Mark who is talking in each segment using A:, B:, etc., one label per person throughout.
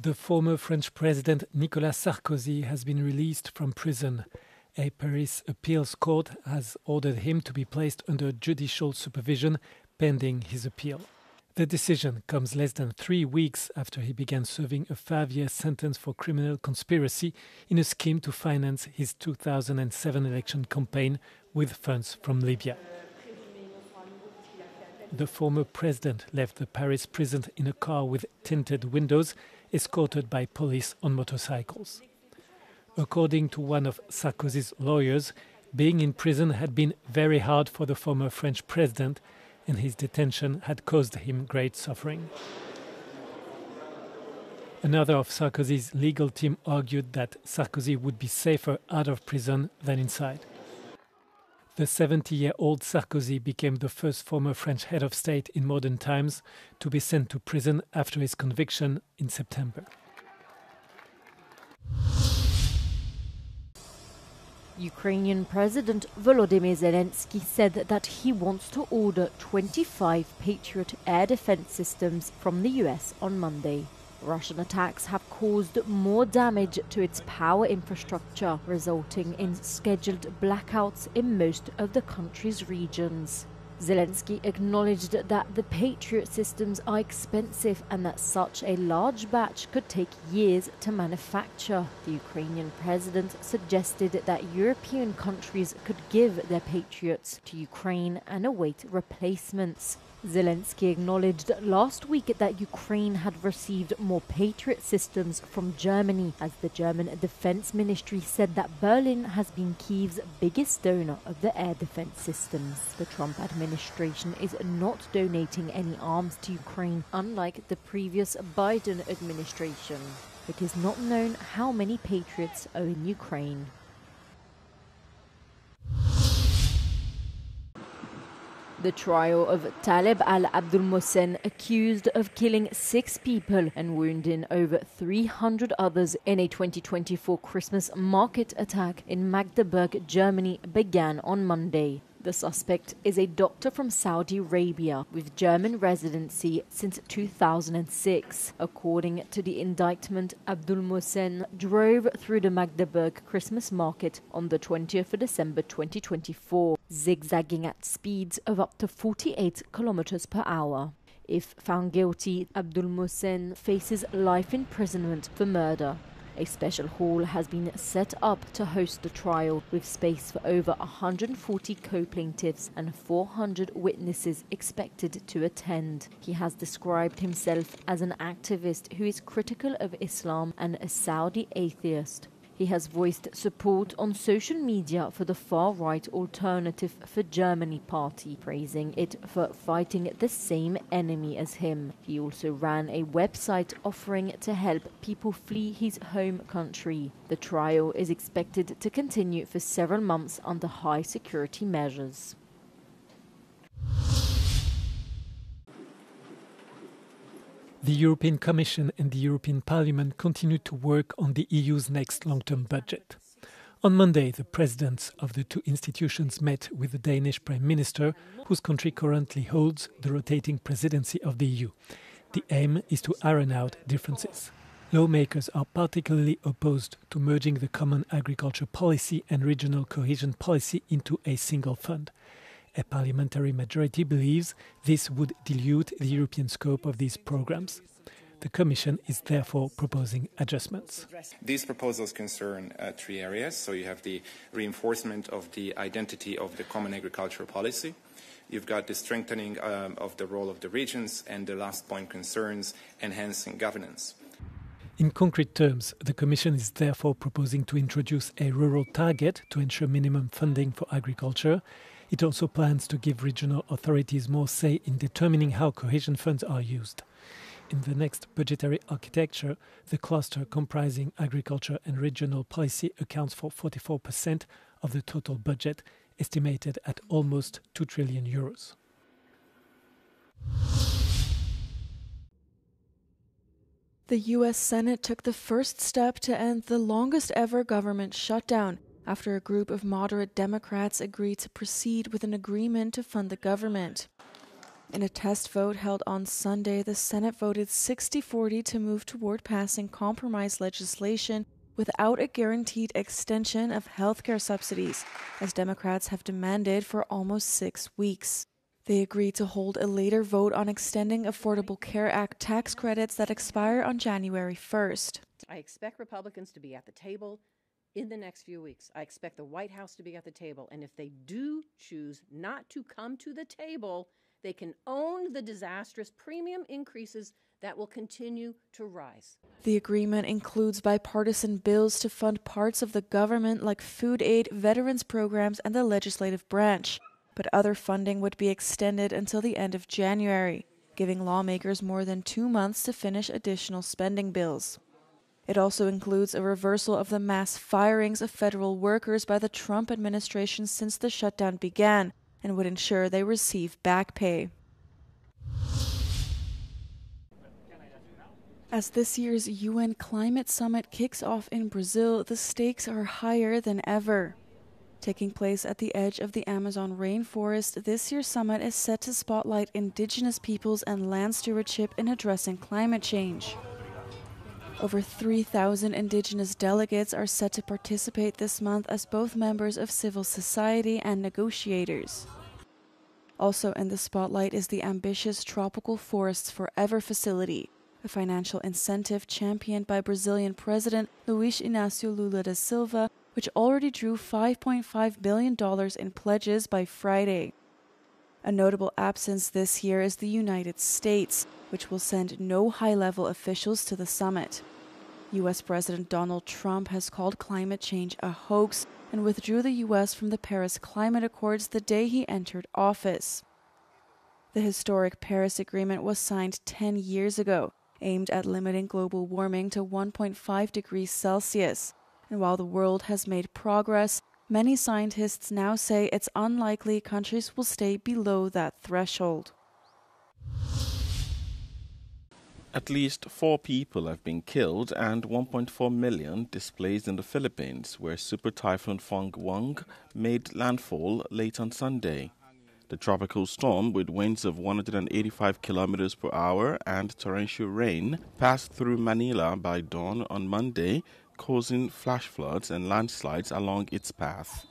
A: The former French President Nicolas Sarkozy has been released from prison. A Paris appeals court has ordered him to be placed under judicial supervision pending his appeal. The decision comes less than 3 weeks after he began serving a 5-year sentence for criminal conspiracy in a scheme to finance his 2007 election campaign with funds from Libya. The former president left the Paris prison in a car with tinted windows, escorted by police on motorcycles. According to one of Sarkozy's lawyers, being in prison had been very hard for the former French president, and his detention had caused him great suffering. Another of Sarkozy's legal team argued that Sarkozy would be safer out of prison than inside. The 70-year-old Sarkozy became the first former French head of state in modern times to be sent to prison after his conviction in September.
B: Ukrainian President Volodymyr Zelensky said that he wants to order 25 Patriot air defense systems from the US on Monday. Russian attacks have caused more damage to its power infrastructure, resulting in scheduled blackouts in most of the country's regions. Zelensky acknowledged that the Patriot systems are expensive and that such a large batch could take years to manufacture. The Ukrainian president suggested that European countries could give their Patriots to Ukraine and await replacements. Zelensky acknowledged last week that Ukraine had received more Patriot systems from Germany, as the German Defense Ministry said that Berlin has been Kyiv's biggest donor of the air defense systems. The Trump administration is not donating any arms to Ukraine, unlike the previous Biden administration. It is not known how many Patriots are in Ukraine. The trial of Taleb al-Abdul Mohsen, accused of killing 6 people and wounding over 300 others in a 2024 Christmas market attack in Magdeburg, Germany, began on Monday. The suspect is a doctor from Saudi Arabia with German residency since 2006. According to the indictment, Abdul Mohsen drove through the Magdeburg Christmas market on the 20th of December 2024, zigzagging at speeds of up to 48 kilometers per hour. If found guilty, Abdul Mohsen faces life imprisonment for murder. A special hall has been set up to host the trial, with space for over 140 co-plaintiffs and 400 witnesses expected to attend. He has described himself as an activist who is critical of Islam and a Saudi atheist. He has voiced support on social media for the far-right Alternative for Germany party, praising it for fighting the same enemy as him. He also ran a website offering to help people flee his home country. The trial is expected to continue for several months under high security measures.
A: The European Commission and the European Parliament continue to work on the EU's next long-term budget. On Monday, the presidents of the two institutions met with the Danish Prime Minister, whose country currently holds the rotating presidency of the EU. The aim is to iron out differences. Lawmakers are particularly opposed to merging the common agriculture policy and regional cohesion policy into a single fund. A parliamentary majority believes this would dilute the European scope of these programs. The Commission is therefore proposing adjustments.
C: These proposals concern 3 areas. So you have the reinforcement of the identity of the common agricultural policy. You've got the strengthening of the role of the regions, and the last point concerns enhancing governance.
A: In concrete terms, the Commission is therefore proposing to introduce a rural target to ensure minimum funding for agriculture. It also plans to give regional authorities more say in determining how cohesion funds are used. In the next budgetary architecture, the cluster comprising agriculture and regional policy accounts for 44% of the total budget, estimated at almost 2 trillion euros.
D: The U.S. Senate took the first step to end the longest ever government shutdown after a group of moderate Democrats agreed to proceed with an agreement to fund the government. In a test vote held on Sunday, the Senate voted 60-40 to move toward passing compromise legislation without a guaranteed extension of healthcare subsidies, as Democrats have demanded for almost 6 weeks. They agreed to hold a later vote on extending Affordable Care Act tax credits that expire on January 1st.
E: I expect Republicans to be at the table in the next few weeks. I expect the White House to be at the table. And if they do choose not to come to the table, they can own the disastrous premium increases that will continue to rise.
D: The agreement includes bipartisan bills to fund parts of the government like food aid, veterans programs, and the legislative branch. But other funding would be extended until the end of January, giving lawmakers more than 2 months to finish additional spending bills. It also includes a reversal of the mass firings of federal workers by the Trump administration since the shutdown began, and would ensure they receive back pay. As this year's UN Climate Summit kicks off in Brazil, the stakes are higher than ever. Taking place at the edge of the Amazon rainforest, this year's summit is set to spotlight indigenous peoples and land stewardship in addressing climate change. Over 3,000 indigenous delegates are set to participate this month as both members of civil society and negotiators. Also in the spotlight is the ambitious Tropical Forests Forever facility, a financial incentive championed by Brazilian President Luiz Inácio Lula da Silva, which already drew $5.5 billion in pledges by Friday. A notable absence this year is the United States, which will send no high-level officials to the summit. U.S. President Donald Trump has called climate change a hoax and withdrew the U.S. from the Paris Climate Accords the day he entered office. The historic Paris Agreement was signed 10 years ago, aimed at limiting global warming to 1.5 degrees Celsius. And while the world has made progress, many scientists now say it's unlikely countries will stay below that threshold.
F: At least 4 people have been killed and 1.4 million displaced in the Philippines, where Super Typhoon Fong made landfall late on Sunday. The tropical storm, with winds of 185 kilometers per hour and torrential rain, passed through Manila by dawn on Monday, causing flash floods and landslides along its path.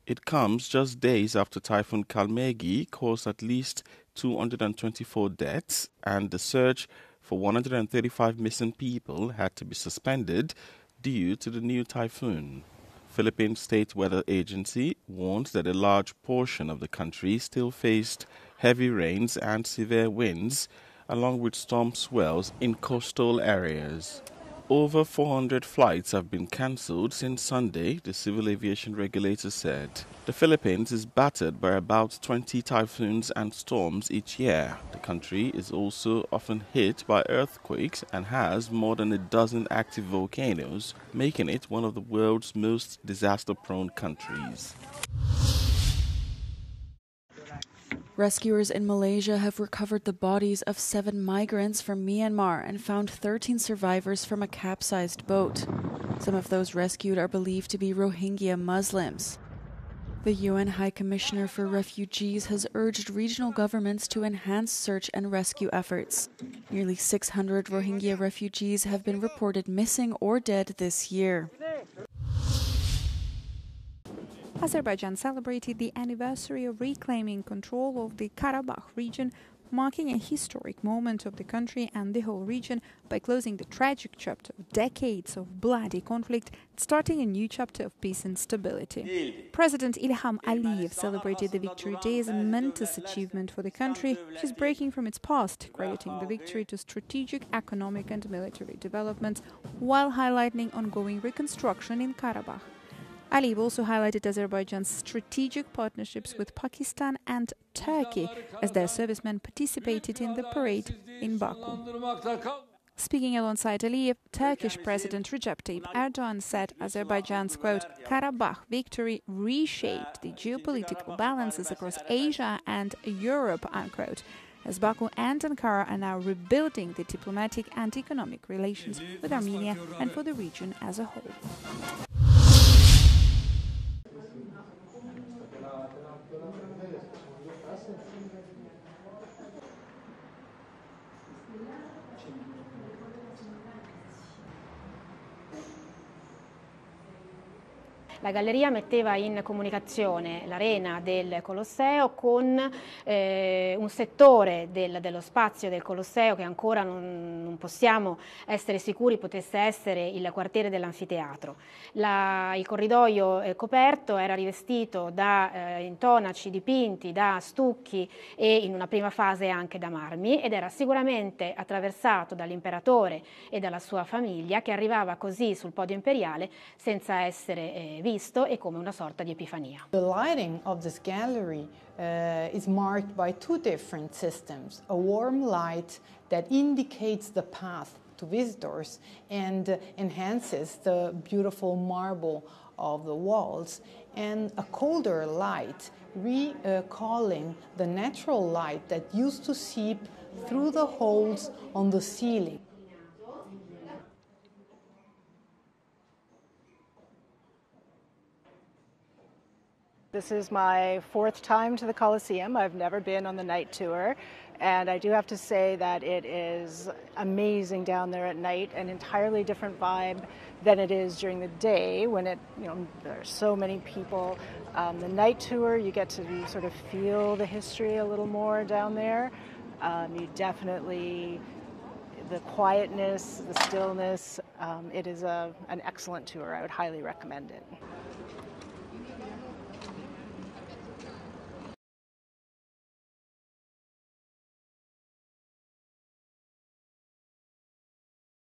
F: It comes just days after Typhoon Kalmegi caused at least 224 deaths, and the search for 135 missing people had to be suspended due to the new typhoon. Philippine State Weather Agency warns that a large portion of the country still faced heavy rains and severe winds, along with storm swells in coastal areas. Over 400 flights have been cancelled since Sunday, the civil aviation regulator said. The Philippines is battered by about 20 typhoons and storms each year. The country is also often hit by earthquakes and has more than a dozen active volcanoes, making it one of the world's most disaster-prone countries.
D: Rescuers in Malaysia have recovered the bodies of 7 migrants from Myanmar and found 13 survivors from a capsized boat. Some of those rescued are believed to be Rohingya Muslims. The UN High Commissioner for Refugees has urged regional governments to enhance search and rescue efforts. Nearly 600 Rohingya refugees have been reported missing or dead this year.
G: Azerbaijan celebrated the anniversary of reclaiming control of the Karabakh region, marking a historic moment of the country and the whole region by closing the tragic chapter of decades of bloody conflict, starting a new chapter of peace and stability. President Ilham Aliyev celebrated the victory day as a momentous achievement for the country, which is breaking from its past, crediting the victory to strategic, economic and military developments, while highlighting ongoing reconstruction in Karabakh. Aliyev also highlighted Azerbaijan's strategic partnerships with Pakistan and Turkey as their servicemen participated in the parade in Baku. Speaking alongside Aliyev, Turkish President Recep Tayyip Erdogan said Azerbaijan's, quote, Karabakh victory reshaped the geopolitical balances across Asia and Europe, unquote, as Baku and Ankara are now rebuilding the diplomatic and economic relations with Armenia and for the region as a whole.
H: La galleria metteva in comunicazione l'arena del Colosseo con un settore dello spazio del Colosseo che ancora non possiamo essere sicuri potesse essere il quartiere dell'anfiteatro. Il corridoio coperto era rivestito da intonaci dipinti, da stucchi e in una prima fase anche da marmi, ed era sicuramente attraversato dall'imperatore e dalla sua famiglia, che arrivava così sul podio imperiale senza essere visto e come una sorta di epifania.
I: The lighting of this gallery is marked by two different systems: a warm light that indicates the path to visitors and enhances the beautiful marble of the walls, and a colder light recalling the natural light that used to seep through the holes on the ceiling.
J: This is my fourth time to the Colosseum. I've never been on the night tour, and I do have to say that it is amazing down there at night, an entirely different vibe than it is during the day when there are so many people. The night tour, you get to sort of feel the history a little more down there. You definitely, the quietness, the stillness, it is an excellent tour. I would highly recommend it.